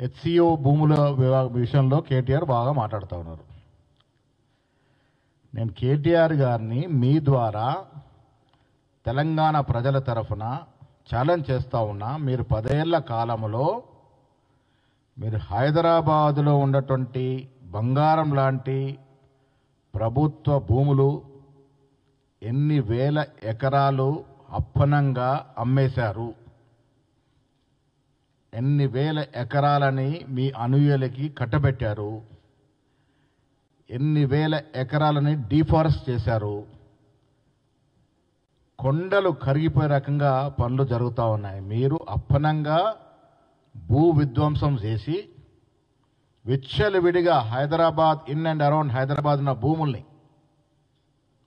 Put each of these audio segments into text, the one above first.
HCO భూముల విషయంలో కేటీఆర్ బాగా మాట్లాడుతూ ఉన్నారు. నేను కేటీఆర్ గారిని మీ ద్వారా తెలంగాణ ప్రజల తరఫున ఛాలెంజ్ చేస్తూ ఉన్నా. మీరు 10 ఏళ్ల కాలంలో మీరు హైదరాబాదులో ఉన్నటువంటి బంగారం లాంటి ప్రభుత్వ భూములు ఎన్ని వేల ఎకరాలు అప్పనంగా అమ్మేశారు, ఎన్ని వేల ఎకరాలని మీ అనుయులకి కట్టబెట్టారు, ఎన్ని వేల ఎకరాలని డీఫారెస్ట్ చేశారు, కొండలు కరిగిపోయే రకంగా పనులు జరుగుతూ ఉన్నాయి. మీరు అప్పనంగా భూ విధ్వంసం చేసి విచ్చలవిడిగా Hyderabad in and around Hyderabad ఉన్న భూముల్ని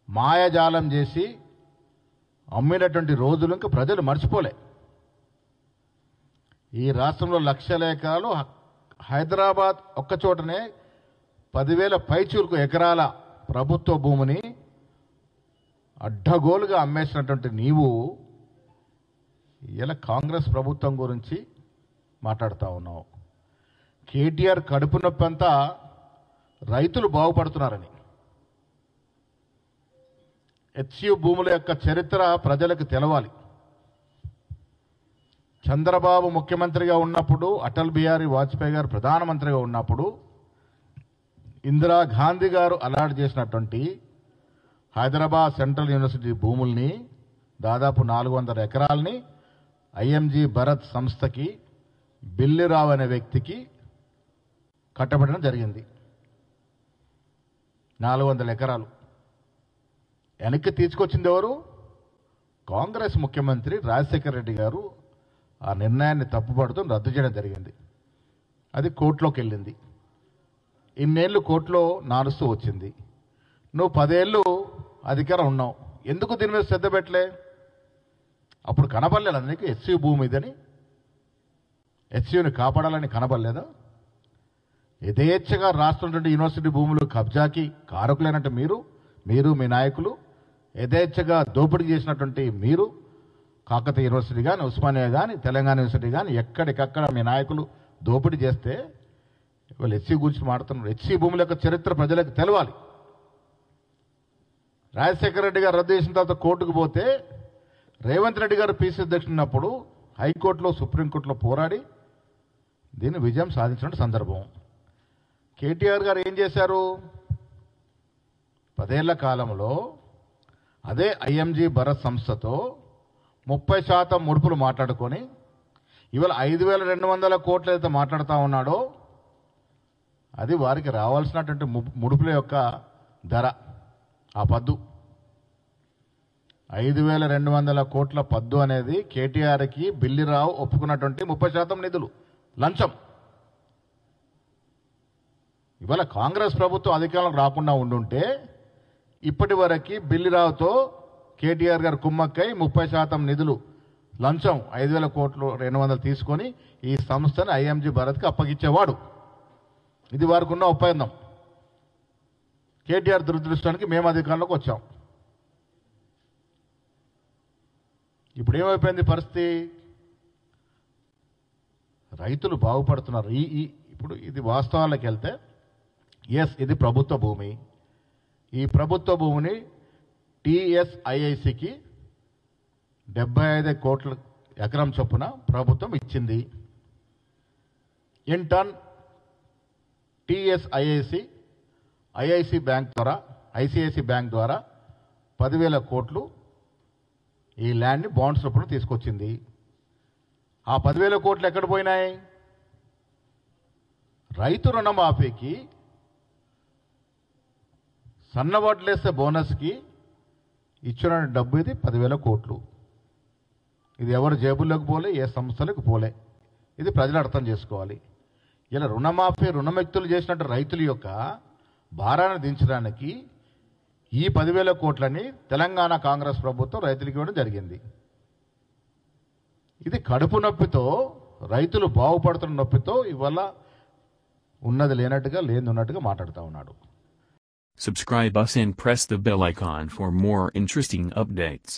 మాయాజాలం చేసి అమ్మినటువంటి రోజులు ఇంకా ప్రజలు మర్చిపోలే. ఈ రాష్ట్రంలో లక్షల ఎకరాలు హైదరాబాద్ ఒక్కచోటనే 10,000 పైచూలకు ఎకరాల ప్రభుత్వ భూమిని అడ్డగోలుగా అమ్మేసినటువంటి నీవు ఇలా కాంగ్రెస్ ప్రభుత్వం గురించి మాట్లాడుతూ ఉన్నావు. కేటీఆర్ కడుపు నొప్పి అంతా రైతులు బాగుపడుతున్నారని. హెచ్సియు భూముల యొక్క చరిత్ర ప్రజలకు తెలవాలి. చంద్రబాబు ముఖ్యమంత్రిగా ఉన్నప్పుడు, అటల్ బిహారీ వాజ్పేయి గారు ప్రధానమంత్రిగా ఉన్నప్పుడు ఇందిరాగాంధీ గారు అలాట్ చేసినటువంటి హైదరాబాద్ సెంట్రల్ యూనివర్సిటీ భూముల్ని దాదాపు 400 ఎకరాలని ఐఎంజీ భరత్ సంస్థకి బిల్లిరావు అనే వ్యక్తికి కట్టబెట్టడం జరిగింది. 400 ఎకరాలు వెనక్కి తీసుకొచ్చింది ఎవరు? కాంగ్రెస్ ముఖ్యమంత్రి రాజశేఖర రెడ్డి గారు ఆ నిర్ణయాన్ని తప్పుపడుతూ రద్దు చేయడం జరిగింది. అది కోర్టులోకి వెళ్ళింది. ఇన్నేళ్ళు కోర్టులో నారుస్తూ వచ్చింది. నువ్వు 10 ఏళ్ళు అధికారం ఉన్నావు, ఎందుకు దీని మీద శ్రద్ధ పెట్టలే? అప్పుడు కనబడలేదు నీకు హెచ్సియు భూమి ఇదని, హెచ్సియుని కాపాడాలని కనబడలేదా? యథేచ్ఛగా రాష్ట్రం యూనివర్సిటీ భూములు కబ్జాకి కారకులైనట్టు మీరు మీ నాయకులు యథేచ్ఛగా దోపిడీ చేసినటువంటి మీరు, కాకతీయ యూనివర్సిటీ కానీ, ఉస్మానియా కానీ, తెలంగాణ యూనివర్సిటీ కానీ ఎక్కడికక్కడ మీ నాయకులు దోపిడీ చేస్తే వాళ్ళు హెచ్సి గురించి మాట్లాడుతున్నారు. హెచ్సి భూముల యొక్క చరిత్ర ప్రజలకు తెలవాలి. రాజశేఖర రెడ్డి గారు రద్దు చేసిన తర్వాత కోర్టుకు పోతే రేవంత్ రెడ్డి గారు పీసీ అధ్యక్షుడు ఉన్నప్పుడు హైకోర్టులో, సుప్రీంకోర్టులో పోరాడి దీన్ని విజయం సాధించిన సందర్భం. కేటీఆర్ గారు ఏం చేశారు? 10 ఏళ్ల కాలంలో అదే ఐఎంజీ భరత్ సంస్థతో 30% ముడుపులు మాట్లాడుకొని ఇవాళ 5,200 కోట్లు అయితే మాట్లాడుతూ ఉన్నాడో అది వారికి రావాల్సినటువంటి ముడుపుల యొక్క ధర. ఆ పద్దు 5,200 కోట్ల పద్దు అనేది కేటీఆర్కి బిల్లిరావు ఒప్పుకున్నటువంటి 30% నిధులు లంచం. ఇవాళ కాంగ్రెస్ ప్రభుత్వం అధికారంలోకి రాకుండా ఉండుంటే ఇప్పటి వరకు బిల్లిరావుతో కేటీఆర్ గారు కుమ్మక్కై 30% నిధులు లంచం 5,200 తీసుకొని ఈ సంస్థని ఐఎంజీ భరత్కి అప్పగించేవాడు. ఇది వారికి ఉన్న ఒప్పందం. కేటీఆర్ దురదృష్టానికి మేము అధికారంలోకి వచ్చాం. ఇప్పుడు ఏమైపోయింది పరిస్థితి? రైతులు బాగుపడుతున్నారు. ఇప్పుడు ఇది వాస్తవాలకు వెళ్తే ఎస్, ఇది ప్రభుత్వ భూమి. ఈ ప్రభుత్వ భూమిని టీఎస్ఐఐసికి 75 కోట్ల ఎకరం చొప్పున ప్రభుత్వం ఇచ్చింది. In turn TSIIC IIC bank ద్వారా, ఐసిఐసి బ్యాంక్ ద్వారా 10,000 కోట్లు ఈ ల్యాండ్ని బాండ్స్ రూపంలో తీసుకొచ్చింది. ఆ 10,000 కోట్లు ఎక్కడ పోయినాయి? రైతు రుణమాఫీకి, సన్నవడ్లేస్తే బోనస్కి ఇచ్చిన డబ్బు ఇది 10,000 కోట్లు. ఇది ఎవరు జేబుల్లోకి పోలే, ఏ సంస్థలకు పోలే. ఇది ప్రజలు అర్థం చేసుకోవాలి. ఇలా రుణమాఫీ రుణముక్తులు చేసినట్టు రైతుల యొక్క భారాన్ని దించడానికి ఈ 10,000 కోట్లని తెలంగాణ కాంగ్రెస్ ప్రభుత్వం రైతులకు ఇవ్వడం జరిగింది. ఇది కడుపు నొప్పితో, రైతులు బాగుపడుతున్న నొప్పితో ఇవాళ ఉన్నది లేనట్టుగా లేని ఉన్నట్టుగా మాట్లాడుతూ ఉన్నాడు. Subscribe us and press the bell icon for more interesting updates.